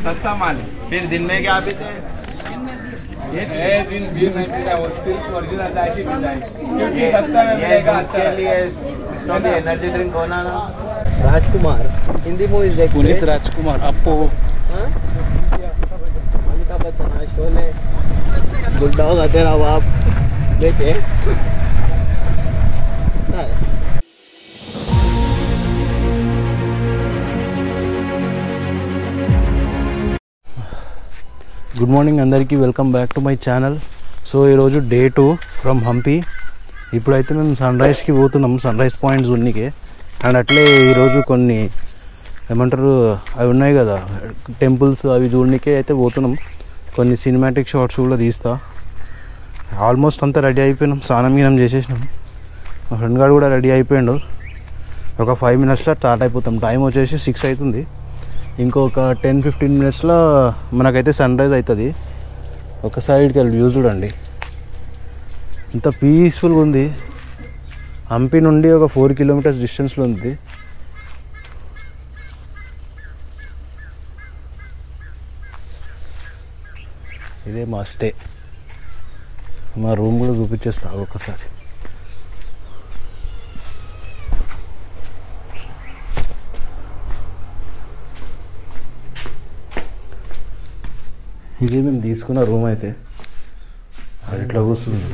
सस्ता माल है। फिर दिन में क्या पीते हैं? ये दिन बीर नहीं पीता, वो सिर्फ ओरिजिनल चाय से पीता है क्योंकि सस्ता में मिलेगा। अच्छा के लिए एनर्जी ड्रिंक होना ना। राजकुमार हिंदी मूवीज देखते? पुनीत राजकुमार, अप्पू, अमिताभ बच्चन, शोले, बुड्ढा होगा तेरा बाप, देखे? अच्छा है। గుడ్ మార్నింగ్ అందరికీ, welcome back to my channel. So ఈరోజు డే 2 ఫ్రమ్ హంపి. ఇప్పుడైతే మేము సన్ రైజ్కి పోతున్నాం, సన్ రైజ్ పాయింట్ చూడనీకి. అండ్ అట్లే ఈరోజు కొన్ని ఏమంటారు అవి ఉన్నాయి కదా టెంపుల్స్, అవి చూడనీకే అయితే పోతున్నాం. కొన్ని సినిమాటిక్ షార్ట్స్ కూడా తీస్తా. ఆల్మోస్ట్ అంతా రెడీ అయిపోయినాం, స్నానం గీనం చేసేసినాం. మా ఫ్రెండ్ గారు కూడా రెడీ అయిపోయాడు. ఒక 5 minutesలో స్టార్ట్ అయిపోతాం. టైం వచ్చేసి 6 అవుతుంది. ఇంకొక 10-15 minutesలో మనకైతే సన్ రైజ్ అవుతుంది. ఒకసారి ఇక్కడికి వెళ్ళి వ్యూ చూడండి, ఇంత పీస్ఫుల్గా ఉంది. హంపి నుండి ఒక 4 kilometers డిస్టెన్స్లో ఉంది. ఇదే మా స్టే. మా రూమ్ కూడా చూపించేస్తా ఒకసారి. ఇదే మేము తీసుకున్న రూమ్. అయితే అది ఇట్లా కూర్చుంది.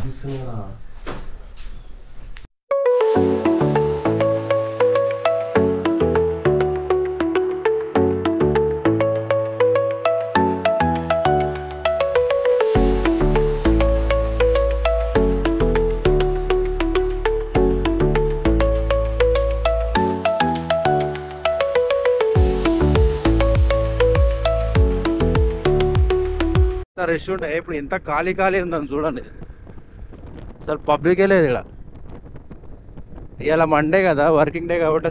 రెస్టారెంట్ ఇప్పుడు ఎంత ఖాళీ ఉందని చూడండి. అసలు పబ్లికే లేదు ఇక్కడ. ఇవాళ మండే కదా, వర్కింగ్ డే కాబట్టి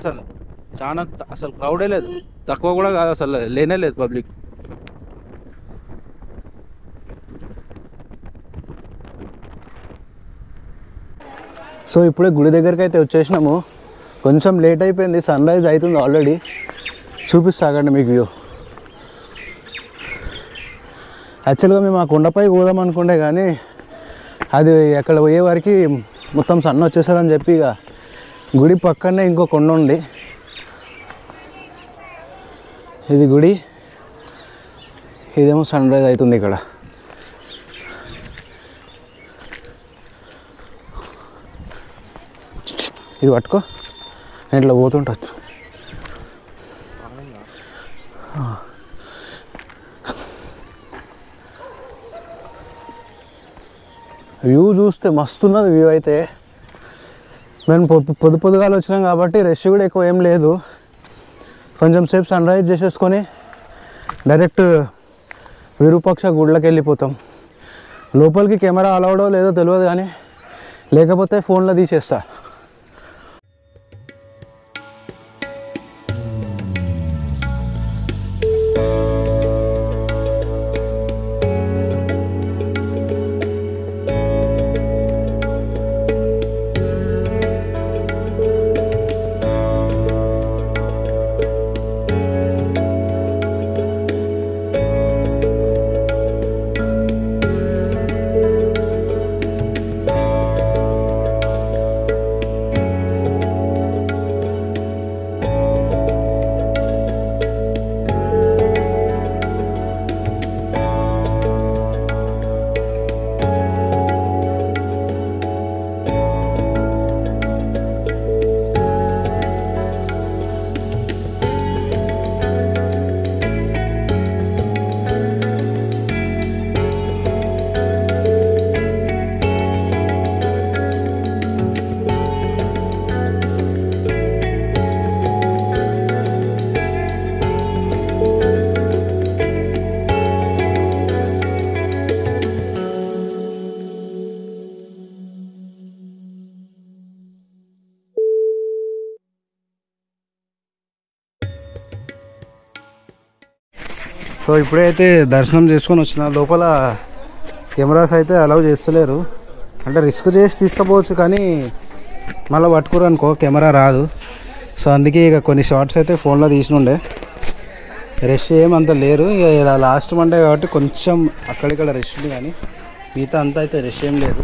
అసలు క్రౌడే లేదు, తక్కువ కూడా కాదు, అసలు లేనే లేదు పబ్లిక్. సో ఇప్పుడే గుడి దగ్గరికి అయితే వచ్చేసినాము. కొంచెం లేట్ అయిపోయింది, సన్ రైజ్ అవుతుంది ఆల్రెడీ. చూపిస్తాగండి మీకు వ్యూ. యాక్చువల్గా మేము ఆ కొండపై పోదాం అనుకుంటే కానీ అది అక్కడ పోయే వారికి మొత్తం సన్న వచ్చేసారని చెప్పి ఇక గుడి పక్కనే ఇంకో కొండ ఉంది. ఇది గుడి, ఇదేమో సన్ రైజ్ అవుతుంది ఇక్కడ. ఇది పట్టుకో, నేను ఇట్లా పోతుంటచ్చు. వ్యూ చూస్తే మస్తున్నది వ్యూ. అయితే మేము పొద్దుగాల వచ్చినాం కాబట్టి రష్ కూడా ఎక్కువ ఏం లేదు. కొంచెం సేపు సన్ రైజ్ చేసేసుకొని డైరెక్ట్ విరూపాక్ష గుడిలోకి వెళ్ళిపోతాం. లోపలికి కెమెరా అలౌడో లేదో తెలియదు, కానీ లేకపోతే ఫోన్లో తీసేస్తా. సో ఇప్పుడైతే దర్శనం చేసుకొని వచ్చిన. లోపల కెమెరాస్ అయితే అలౌ చేస్తలేరు, అంటే రిస్క్ చేసి తీసుకుపోవచ్చు, కానీ మళ్ళీ పట్టుకోరు అనుకో కెమెరా రాదు. సో అందుకే ఇక కొన్ని షార్ట్స్ అయితే ఫోన్లో తీసినుండే. రష్ ఏమంత లేరు. ఇక ఇలా లాస్ట్ మండే కాబట్టి కొంచెం అక్కడిక్కడ రష్ ఉంది, కానీ మిగతా అంతా అయితే రష్ ఏం లేదు.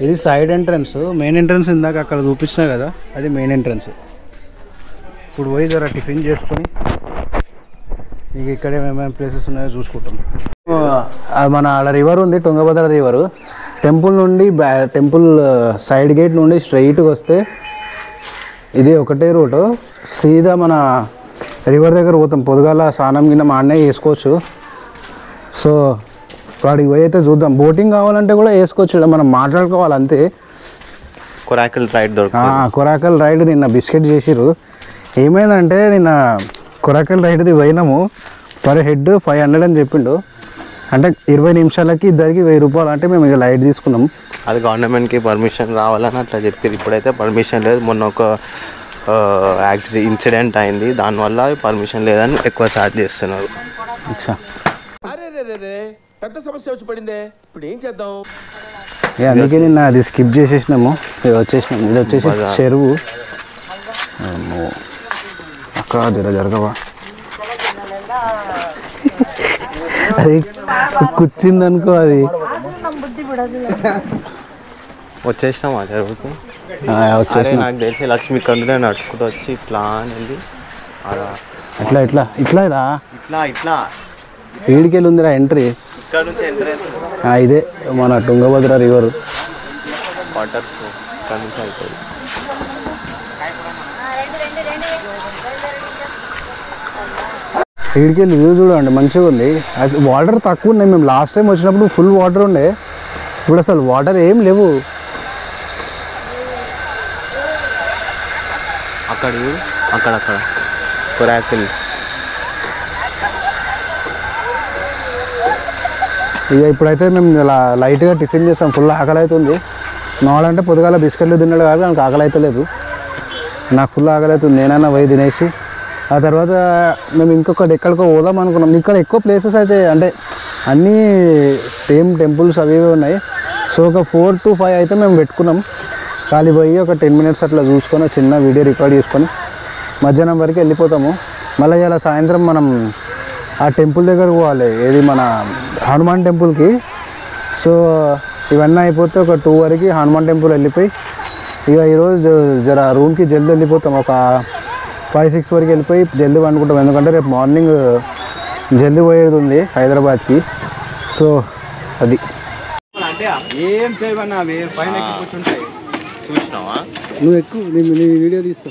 ఇది సైడ్ ఎంట్రన్స్. మెయిన్ ఎంట్రన్స్ ఇందాక అక్కడ చూపించినా కదా, అది మెయిన్ ఎంట్రన్స్. ఇప్పుడు పోయి జర టిఫిన్ చేసుకొని ఇక ఇక్కడ ఏమేమి ప్లేసెస్ ఉన్నాయో చూసుకుంటాం. మన ఆడ రివర్ ఉంది, తుంగభద్ర రివరు. టెంపుల్ నుండి టెంపుల్ సైడ్ గేట్ నుండి స్ట్రైట్గా వస్తే ఇది ఒకటే రూటు, సీదా మన రివర్ దగ్గర పోతాం. పొద్దుగాల స్నానం కింద మా అన్నయ్య వేసుకోవచ్చు. సో వాడికి పోయి అయితే చూద్దాం. బోటింగ్ కావాలంటే కూడా వేసుకోవచ్చు, మనం మాట్లాడుకోవాలి అంతే. కొరాకల్ రైడ్ కొరాకల్ రైడ్ నిన్న బిస్కెట్ చేసిరు. ఏమైందంటే నిన్న కొరాకల్ రైడ్ది పోయినాము, పర్ హెడ్ 500 అని చెప్పిండు. అంటే 20 నిమిషాలకి ఇద్దరికి 1000 రూపాయలు. అంటే మేము ఇక లైట్ తీసుకున్నాం. అది గవర్నమెంట్కి పర్మిషన్ రావాలని అట్లా చెప్పారు. ఇప్పుడైతే పర్మిషన్ లేదు. మొన్న ఒక ఇన్సిడెంట్ అయింది, దానివల్ల పర్మిషన్ లేదని ఎక్కువ ఛార్జ్ చేస్తున్నారు. పెద్ద సమస్య వచ్చి పడిందే, ఇప్పుడు ఏం చేద్దాం? అందుకే నిన్న అది స్కిప్ చేసేసినాము, వచ్చేసినాం. ఇది వచ్చేసి చెరువు. అక్కడ జరగవా, అది కూర్చిందనుకో. అది వచ్చేసినామా చెరువుకి? నాకు తెలిసి లక్ష్మి కందులో నడుచుకుంటూ వచ్చి ఇట్లా అనేది ఇట్లా ఇట్లా ఇట్లా ఇట్లా ఇట్లా వీడికెళ్ళి ఉందిరా ఎంట్రీ. ఇక్కడ నుంచి ఎంట్రీ ఇదే మన తుంగభద్ర రివర్ వాటర్ ఇక్కడ నుంచి అవుతుంది. వీడికెళ్ళి వ్యూ చూడండి, మంచిగా ఉంది. అది వాటర్ తక్కువ ఉన్నాయి. మేము లాస్ట్ టైం వచ్చినప్పుడు ఫుల్ వాటర్ ఉండే, ఇప్పుడు అసలు వాటర్ ఏం లేవు. అక్కడ కొరాకల్. ఇక ఇప్పుడైతే మేము ఇలా లైట్గా టిఫిన్ చేస్తాం. ఫుల్ ఆకలి అవుతుంది. నాలంటే పొద్దుగాల బిస్కెట్లు తిన్నాడు కాబట్టి నాకు ఆకలి అయితే లేదు. నాకు ఫుల్ ఆకలి అవుతుంది. నేనైనా పోయి తినేసి ఆ తర్వాత మేము ఇంకొకటి ఎక్కడికో పోదాం అనుకున్నాం. ఇక్కడ ఎక్కువ ప్లేసెస్ అయితే అంటే అన్నీ సేమ్ టెంపుల్స్ అవి ఉన్నాయి. సో ఒక 4 to 5 అయితే మేము పెట్టుకున్నాం. ఖాళీ పోయి ఒక 10 minutes అట్లా చూసుకొని చిన్న వీడియో రికార్డ్ చేసుకొని మధ్యాహ్నం వరకు వెళ్ళిపోతాము. మళ్ళీ ఇలా సాయంత్రం మనం ఆ టెంపుల్ దగ్గరకు పోవాలి, ఏది మన హనుమాన్ టెంపుల్కి. సో ఇవన్నీ అయిపోతే ఒక 2 వరకు హనుమాన్ టెంపుల్ వెళ్ళిపోయి ఇక ఈరోజు జర రూమ్కి జల్దీ వెళ్ళిపోతాం. ఒక 5-6 వరకు వెళ్ళిపోయి జల్దీ వండుకుంటాం. ఎందుకంటే రేపు మార్నింగ్ జల్దీ పోయేది ఉంది హైదరాబాద్కి. సో అది ఏం చేయమన్నా పైన కూర్చుంటాయి. చూసినావా? నువ్వు ఎక్కువ నీ వీడియో తీస్తా.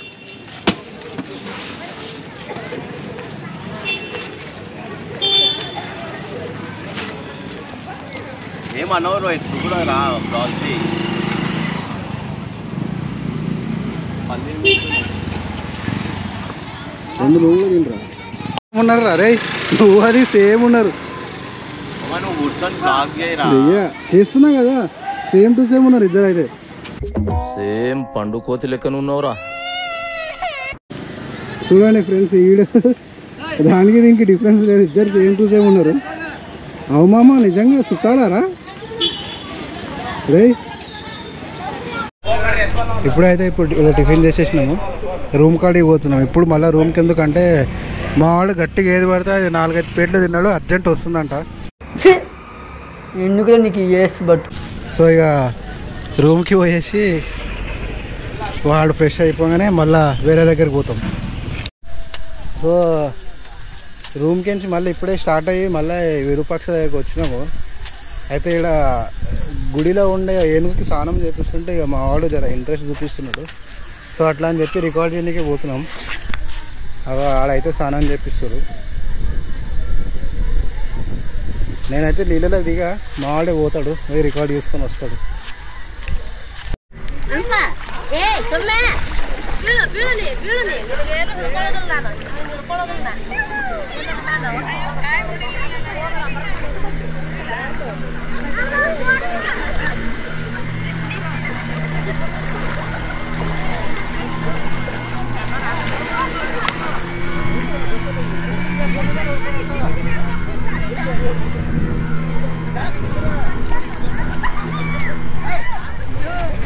ఏమన్నవారు ఎత్తు కూడా రా బ్లాల్ది ఉన్నారు రా రే, నువ్వు అది సేమ్ ఉన్నారు. నువ్వు కూర్చొని బ్లాగ్ చేయరా. చేస్తున్నా కదా, సేమ్ టు సేమ్ ఉన్నారు ఇద్దరు. అయితే సేమ్ పండు కోతి లెక్కన ఉన్నావురా. చూడండి ఫ్రెండ్స్, ఈ వీడియో దానికి దీనికి డిఫరెన్స్ లేదు, ఇద్దరు సేమ్ టు సేమ్ ఉన్నారు. అవుమామా నిజంగా చుట్టాలారా రే. ఇప్పుడైతే ఇలా టిఫిన్ చేసేసినాము, రూమ్ కాడికి పోతున్నాం. ఇప్పుడు మళ్ళీ రూమ్కి ఎందుకంటే మా వాడు గట్టిగా ఏది పడితే అది 4-5 ప్లేట్లు తిన్నాడు, అర్జెంట్ వస్తుందంట. ఎందుకు నీకు బట్ సో ఇక రూమ్కి పోయేసి వాడు ఫ్రెష్ అయిపోగానే మళ్ళీ వేరే దగ్గరికి పోతాం. సో రూమ్కి నుంచి మళ్ళీ ఇప్పుడే స్టార్ట్ అయ్యి మళ్ళీ విరూపాక్ష దగ్గరికి వచ్చినాము. అయితే ఇక్కడ గుడిలో ఉండే ఏనుగుకి స్నానం చేపిస్తుంటే ఇక మా వాడు జర ఇంట్రెస్ట్ చూపిస్తున్నాడు. సో అట్లా అని చెప్పి రికార్డ్ చేయడానికి పోతున్నాం. ఆడైతే స్నానం చేపిస్తారు. నేనైతే నీళ్ళలో దిగా, మా వాడే పోతాడు, పోయి రికార్డ్ చేసుకొని వస్తాడు.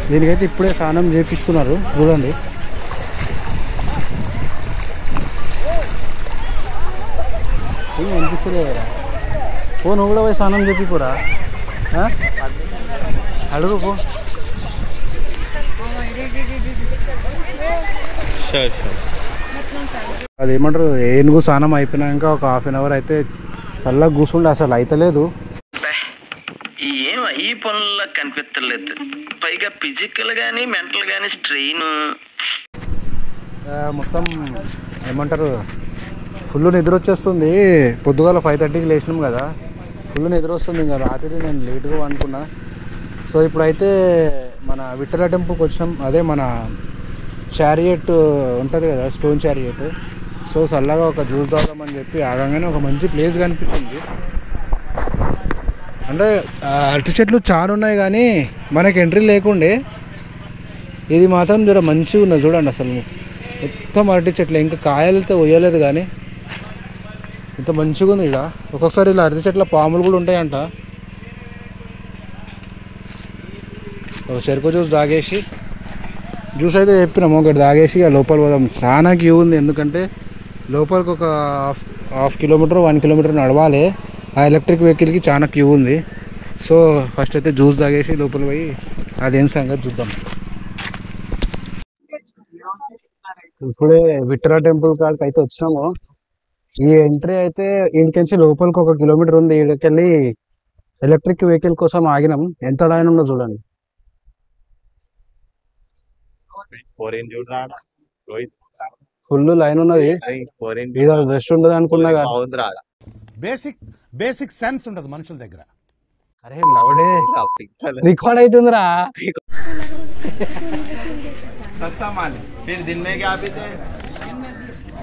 దీనికైతే ఇప్పుడే స్నానం చేపిస్తున్నారు చూడండి. తీసుకురేరా పో, నువ్వు కూడా పోయి స్నానం చెప్పిపోరా, అడుగు పో. అదేమంటారు, ఏనుగు స్నానం అయిపోయినాక ఒక హాఫ్ అన్ అవర్ అయితే చల్లగా కూర్చుండే, అసలు అయితలేదు. ఏం ఈ పనుల్లో కనిపించలేదు, పైగా ఫిజికల్ గానీ మెంటల్ గానీ స్ట్రెయిన్. మొత్తం ఏమంటారు, ఫుల్ నిద్ర వచ్చేస్తుంది. పొద్దుగాల 5:30కి లేచినాం కదా, ఫుల్ నిద్ర వస్తుంది. ఇంకా రాత్రి నేను లేట్గా అనుకున్నా. సో ఇప్పుడైతే మన విఠల టెంపుల్కి వచ్చినాం. అదే మన చారియట్ ఉంటుంది కదా, స్టోన్ చారియట్. సో చల్లగా ఒక జ్యూస్ తాగుదామని చెప్పి ఆగంగానే ఒక మంచి ప్లేస్ కనిపించింది. అంటే అరటి చెట్లు చాలా ఉన్నాయి కానీ మనకి ఎంట్రీ లేకుండే. ఇది మాత్రం జర మంచిగా ఉన్నది చూడండి. అసలు మొత్తం అరటి చెట్లు, ఇంకా కాయలతో పోయలేదు కానీ ఇంత మంచిగా ఉంది ఇక్కడ. ఒక్కొక్కసారి ఇలా అరటి చెట్ల పాములు కూడా ఉంటాయంట. ఒక చెరుకు జ్యూస్ తాగేసి, జ్యూస్ అయితే చెప్పినాము ఒకటి తాగేసి లోపల పోదాం. చాలా క్యూ ఉంది, ఎందుకంటే లోపలికి ఒక హాఫ్ కిలోమీటర్ 1 కిలోమీటర్ నడవాలి. ఆ ఎలక్ట్రిక్ వెహికల్కి చాలా క్యూ ఉంది. సో ఫస్ట్ అయితే జ్యూస్ తాగేసి లోపల పోయి అదేం సంగతి చూద్దాం. ఇప్పుడే విఠల టెంపుల్ కాడికి అయితే వచ్చినాము. ఈ ఎంట్రీ అయితే ఇంటికెళ్ళి లోపలికి 1 కిలోమీటర్ ఉంది. ఇక్కడికెళ్ళి ఎలక్ట్రిక్ వెహికల్ కోసం ఆగినాం. ఎంత లైన్ ఉందో చూడండి. ఫుల్ లైన్ ఉన్నది. ఏదో రెస్ట్ ఉండదు అనుకున్నా. బేసిక్ సెన్స్ ఉండదు మనుషుల దగ్గర. అరే లవడే రికార్డ్ అవుతుందిరా. सस्ता माल है। फिर दिन में क्या पीते हैं?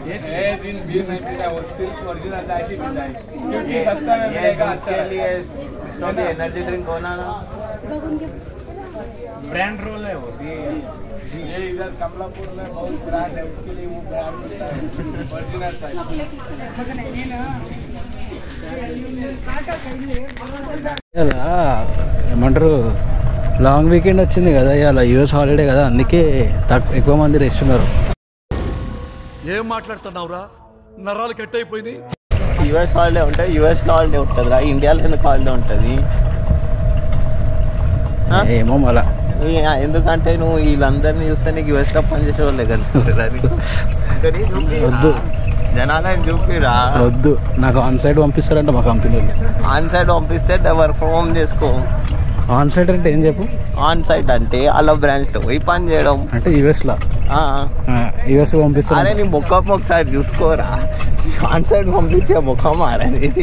ये दिन बीर नहीं पीता, वो सिर्फ ओरिजिनल चाय से पीता है, क्योंकि सस्ता में मिलेगा। अच्छा लिए एनर्जी ड्रिंक होना ना, ब्रांड रोल है वो। ये इधर कमलापुर में बहुत ब्रांड है, उसके लिए वो ब्रांड मिलता है ओरिजिनल चाय। ఇలా ఏమంటారు, లాంగ్ వీకెండ్ వచ్చింది కదా, ఇలా యూఎస్ హాలిడే కదా, అందుకే ఎక్కువ మంది రెస్ట్ ఉన్నారు. ఏం మాట్లాడుతున్నావురా, నరాలు కట్ అయిపోయింది. యూఎస్ హాలిడే ఉంటుంది, యూఎస్లో హాలిడే ఉంటుందిరా, ఇండియాలో ఎందుకు హాలిడే ఉంటుంది? ఏమో మళ్ళా ఎందుకంటే నువ్వు వీళ్ళందరినీ చూస్తే నీకు యూఎస్లో పనిచేసే వాళ్ళే కనిపిస్తుంది. వద్దు జనాలను చూపిరా, వద్దు. నాకు ఆన్ సైడ్ పంపిస్తారంట మా కంపెనీలో. ఆన్ సైడ్ పంపిస్తే వర్క్ ఫ్రమ్ హోమ్ చేసుకో. ఆన్ సైడ్ అంటే ఏం చెప్పు? ఆన్ సైట్ అంటే అలా బ్రాంచ్లో పోయి పని చేయడం అంటే యూఎస్లో. యూఎస్ పంపిస్తారు. అరే నీ ముఖం ఒకసారి చూసుకోరా, ఆన్ సైడ్ పంపించే ముఖం అనేది.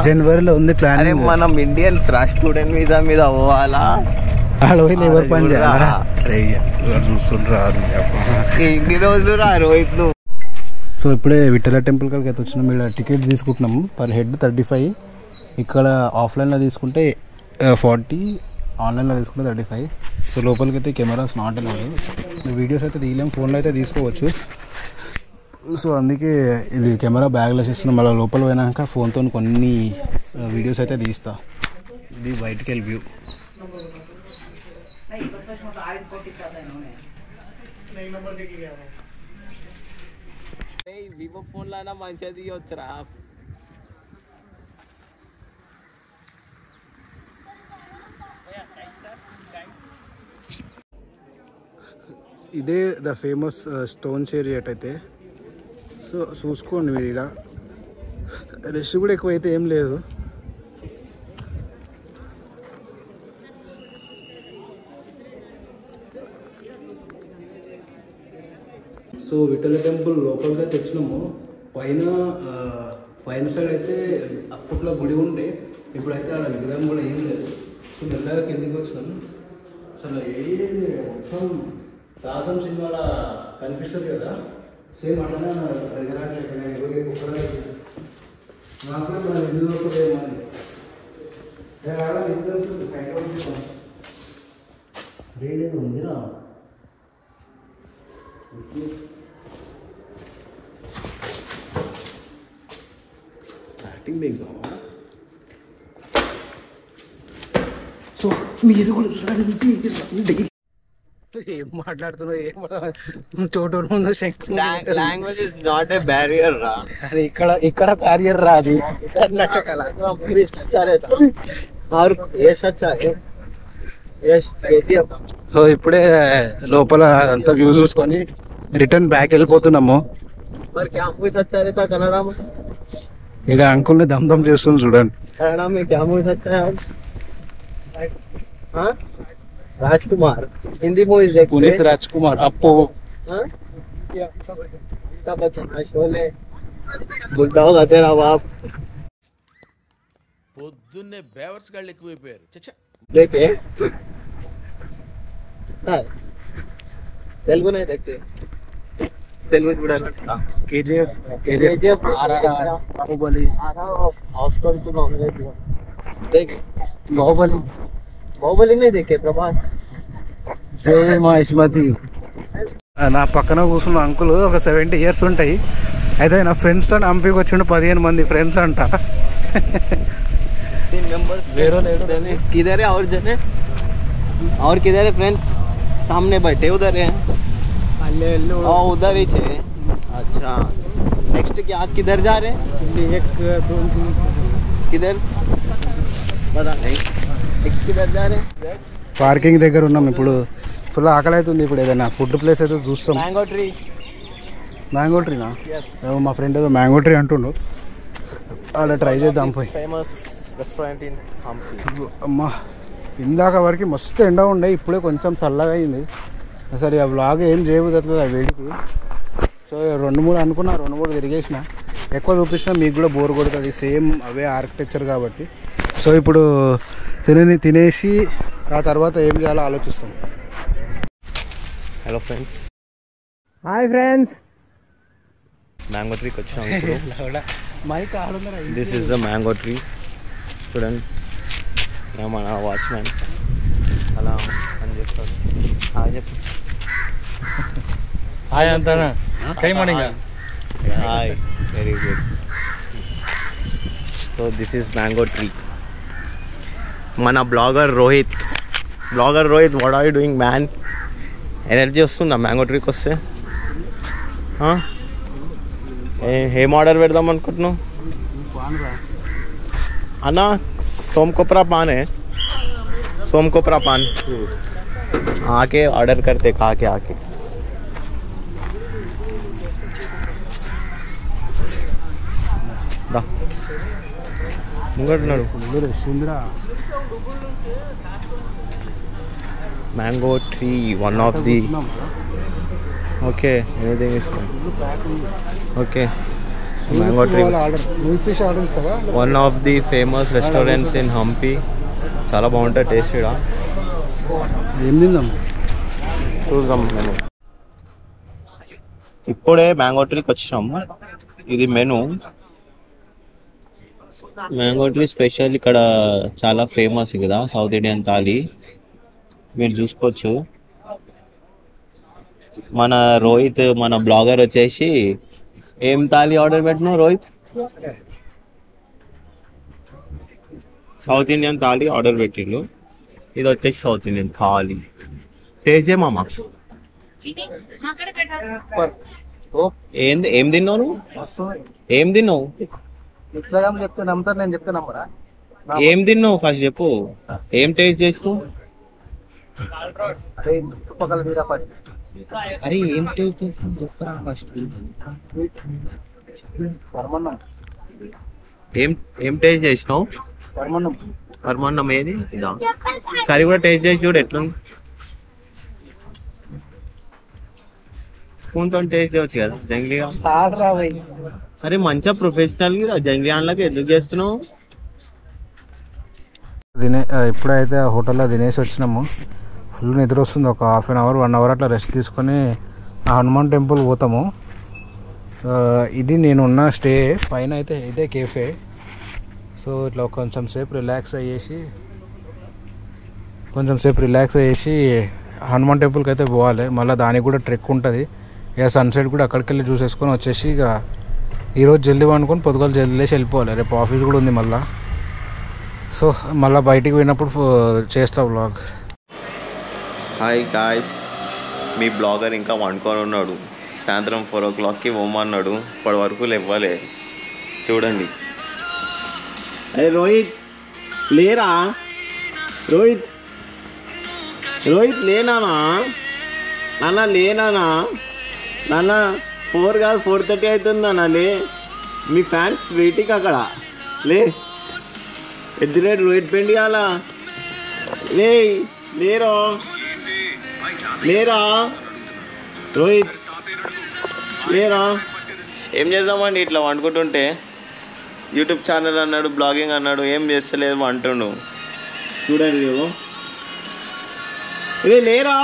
జనవరిలో ఉంది ప్లాన్. అరే మనం ఇండియన్స్ రా, స్టూడెంట్ వీసా మీద పోవాలా, ఆడ పోయి లేబర్ పని చేయాలా? ఎన్ని రోజులు రా రోహిత్. సో ఇప్పుడే విఠల టెంపుల్ కాడికి అయితే వచ్చినాం. ఇక్కడ టికెట్ తీసుకుంటున్నాము పర్ హెడ్ 35. ఇక్కడ ఆఫ్లైన్లో తీసుకుంటే 40, ఆన్లైన్లో తీసుకుంటే 35. సో లోపలికి అయితే కెమెరాస్ నాట్ అలౌడ్. వీడియోస్ అయితే తీయలేము, ఫోన్లో అయితే తీసుకోవచ్చు. సో అందుకే ఇది కెమెరా బ్యాగ్లో వేసేస్తున్నాం. మళ్ళీ లోపల పోయినాక ఫోన్తో కొన్ని వీడియోస్ అయితే తీస్తా. ఇది బయటికి వెళ్ళి వ్యూ. వివో ఫోన్లో మంచిగా తీయొచ్చురా. ఇదే ద ఫేమస్ స్టోన్ చారియట్ అయితే. సో చూసుకోండి మీరు, ఇక్కడ రష్ కూడా ఎక్కువ అయితే ఏం లేదు. సో విఠల టెంపుల్ లోపలిగా తెచ్చినాము. పైన సైడ్ అయితే అప్పట్లో గుడి ఉండే, ఇప్పుడైతే ఆడ విగ్రహం కూడా ఏం లేదు. సో మెల్లగా కిందికి వచ్చినాము. అసలు ఏం మొత్తం సాహసం సినిమాలో కనిపిస్తుంది కదా, సేమ్ అట్లనే నాకు కూడా మన ఇల్లు రేడేది ఉందిరా. సో సో మీరు కూడా రండి రండి. ఏం మాట్లాడుతున్నావు? చోటు ముందు language is not a barrier రా. అరే ఇక్కడ బ్యారియర్ రాదు. సరే సో ఇప్పుడే లోపల అంతా వ్యూ చూసుకొని రిటర్న్ బ్యాక్ వెళ్ళిపోతున్నాము. మరి క్యా మూవీ సచ్చా రే తా కన్నడ మే? ఇక అంకుల్ని దమ్ చేస్తుంది చూడండి. కన్నడ మే క్యా మూవీ సచ్చా है? हाँ राजकुमार हिंदी मूवीज देखते पुनीत राजकुमार अप्पू अमिताभ बच्चन शोले बुड्ढा होगा तेरा बाप పొద్దున్నే బేవర్స్ గాళ్ళు ఎక్కువైపోయారు. చచ్చా देखे तेलुगु नहीं देखते तेलुगु కూడా केजीएफ बाहुबली ऑस्कर तो नॉमिनेट हुआ देखे बाहुबली नहीं देखे प्रभास జై మహిష్మతి. నా పక్కన కూర్చున్న అంకుల్ ఒక 70 years ఉంటాయి. అయితే నా ఫ్రెండ్స్ తో హంపీకి వచ్చిండు 15 మంది ఫ్రెండ్స్ అంట. 3 मेंबर्स किधर है और किधर है फ्रेंड्स? सामने बैठे उधर है उधर ही छे. अच्छा नेक्स्ट क्या किधर जा रहे हैं? एक दो किधर पता नहीं. नेक्स्ट किधर जा रहे हैं? పార్కింగ్ దగ్గర ఉన్నాం. ఇప్పుడు ఫుల్ ఆకలి అవుతుంది. ఇప్పుడు ఏదైనా ఫుడ్ ప్లేస్ అయితే చూస్తాం. మ్యాంగో ట్రీనా? మా ఫ్రెండ్ ఏదో మ్యాంగో ట్రీ అంటుండు. అలా ట్రై చేద్దాం పోయి. Famous restaurant in Hampi. అమ్మా ఇందాక వరకు మస్తు ఎండ ఉండే, ఇప్పుడే కొంచెం చల్లగా అయింది. సరే ఆ వ్లాగ్ ఏం చేయబోతుంది ఆ వేడికి. సో 2-3 అనుకున్నా, 2-3 తిరిగేసిన. ఎక్కువ చూపించినా మీకు కూడా బోర్ కొడుతుంది, సేమ్ అవే ఆర్కిటెక్చర్ కాబట్టి. సో ఇప్పుడు తినేసి ఆ తర్వాత ఏం చేయాలో ఆలోచిస్తాం. Hello friends. Hi friends. Mango ట్రీకి వచ్చాము ఇప్పుడు. This is the mango tree. చూడండి మన వాచ్మ్యాన్ అలా అని చెప్తాడు. హాయ్ చెప్పు. హాయ్ అంతానా? కై morning. Hi, very good. So this is mango tree. మన blogger Rohit, what are you doing man? Energy వస్తుందా మ్యాంగో ట్రీకి వస్తే? ఏం ఆర్డర్ పెడదాం అనుకుంటున్నావు అన్న? सोमकोपरा पान है, सोमकोपरा पान. आके ऑर्डर करते खा के आके. Mango tree one of the. Okay anything is okay. Mango tree one of the famous restaurants in Hampi. చాలా బాగుంటుంది టేస్ట్. ఇక్కడ ఏం తిందాం చూద్దాం. మెను ఇప్పుడే మ్యాంగో ట్రీకి వచ్చాము. ఇది మెను. మ్యాంగో ట్రీ స్పెషల్ ఇక్కడ చాలా ఫేమస్ కదా, సౌత్ ఇండియన్ థాలీ. మీరు చూసుకోవచ్చు. మన రోహిత్, మన బ్లాగర్ వచ్చేసి ఏం థాలీ ఆర్డర్ పెట్టినావు Rohit? South Indian thali order పెట్టిండు. ఇది వచ్చేసి సౌత్ ఇండియన్ థాలీ. టేస్ట్ చేయమా? ఏం తిన్నావు నువ్వు? ఏం తిన్నావు? చెప్తే నమ్ముతారు, నేను చెప్తే నమ్మరా? ఏం తిన్నావు ఫస్ట్ చెప్పు. ఏం టేస్ట్ చేసినావు? అరే ఏం టేస్ట్ చేసినావు చెప్పరా ఫస్ట్. ఏం టేస్ట్ చేసినావు? పరమాన్నం. ఏది ఇదా? కర్రీ కూడా టేస్ట్ చేసి చూడు ఎట్లుంది. స్పూన్ తో టేస్ట్ చేయవచ్చు కదా జంగ్లీగా. అరే మంచిగా ప్రొఫెషనల్ గా జంగ్లీ ఆన్లకి ఎందుకు చేస్తున్నావు? ఇప్పుడైతే హోటల్లో తినేసి వచ్చినాము. ఫుల్ నిద్ర వస్తుంది. ఒక 1/2 hour 1 hour అట్లా రెస్ట్ తీసుకొని ఆ హనుమాన్ టెంపుల్ పోతాము. ఇది నేనున్న స్టే పైన అయితే ఇదే కేఫే. సో ఇట్లా కొంచెం సేపు రిలాక్స్ అయ్యేసి హనుమాన్ టెంపుల్కి అయితే పోవాలి. మళ్ళీ దానికి కూడా ట్రెక్ ఉంటుంది. ఇక సన్సెట్ కూడా అక్కడికి వెళ్ళి చూసేసుకొని వచ్చేసి ఇక ఈరోజు జల్దీ వండుకొని పొద్దుగాలు జల్దీ లేసి వెళ్ళిపోవాలి. రేపు ఆఫీస్ కూడా ఉంది మళ్ళీ. సో మళ్ళీ బయటికి పోయినప్పుడు చేస్తా వ్లాగ్. హాయ్ గాయ్స్, మీ బ్లాగర్ ఇంకా వండుకొని ఉన్నాడు. సాయంత్రం 4 o'clockకి పోమన్నాడు, ఇప్పటి వరకు లేవ్వలే. చూడండి. అరే రోహిత్ లేరా? రోహిత్ లేనా? నాన్న లేనా? నాన్న 4 కాదు 4:30 అవుతుంది నాన్న. లే, మీ ఫ్యాన్స్ వెయిటింగ్ అక్కడ. ఎద్దురేట్ రోహిత్ పెండి అలా లేరా రోహిత్ లేరా? ఏం చేద్దామండి ఇట్లా వండుకుంటుంటే? యూట్యూబ్ ఛానల్ అన్నాడు, బ్లాగింగ్ అన్నాడు, ఏం చేస్తలేదు అంటుండు. చూడండి నువ్వు. లేరా?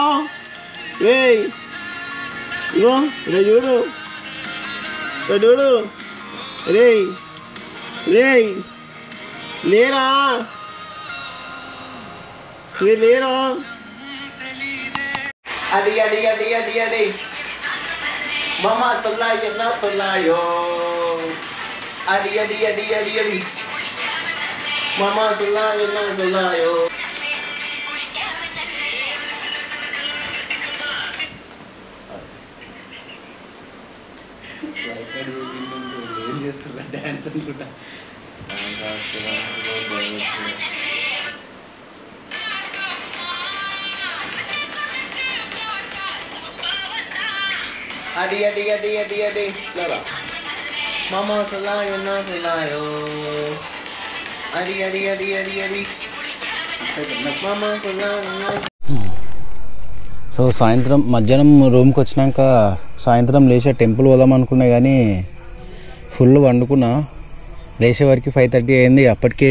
ఇగో ఇలా చూడు లేరా? లేరా? అడి మామా సొల్లాయో అడి మామా సొల్లాయో. ఏం చేస్తున్నా? డ్యాన్స్ అనుకుంటా. అడి మామా సొల్లాయో అడి మామా సొల్లాయో. సో సాయంత్రం మధ్యాహ్నం రూమ్కి వచ్చినాక సాయంత్రం లేచే టెంపుల్ పోదాం అనుకున్నా, కానీ ఫుల్ వండుకున్నా. లేచే వరకు 5:30 అయింది. అప్పటికే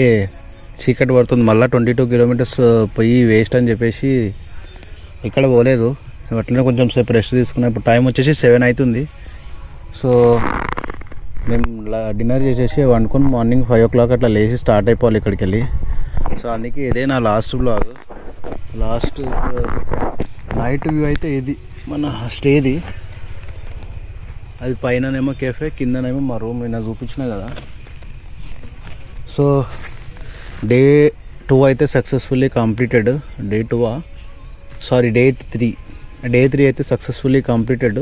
చీకటి పడుతుంది. మళ్ళీ 22 kilometers పోయి వేస్ట్ అని చెప్పేసి ఇక్కడ పోలేదు. అట్లనే కొంచెం సేపు రెస్ట్ తీసుకున్నా. ఇప్పుడు టైం వచ్చేసి 7 అవుతుంది. సో మేము డిన్నర్ చేసేసి వండుకొని మార్నింగ్ 5 o'clock అట్లా లేచి స్టార్ట్ అయిపోవాలి ఇక్కడికి వెళ్ళి. సో అందుకే ఇదే నా last blog. Last night view అయితే ఇది మన స్టేది. అది పైననేమో కేఫే, కిందనేమో మా రూమ్. నేను చూపించిన కదా. సో డే 2 అయితే సక్సెస్ఫుల్లీ కంప్లీటెడ్. డే 3 అయితే సక్సెస్ఫుల్లీ కంప్లీటెడ్.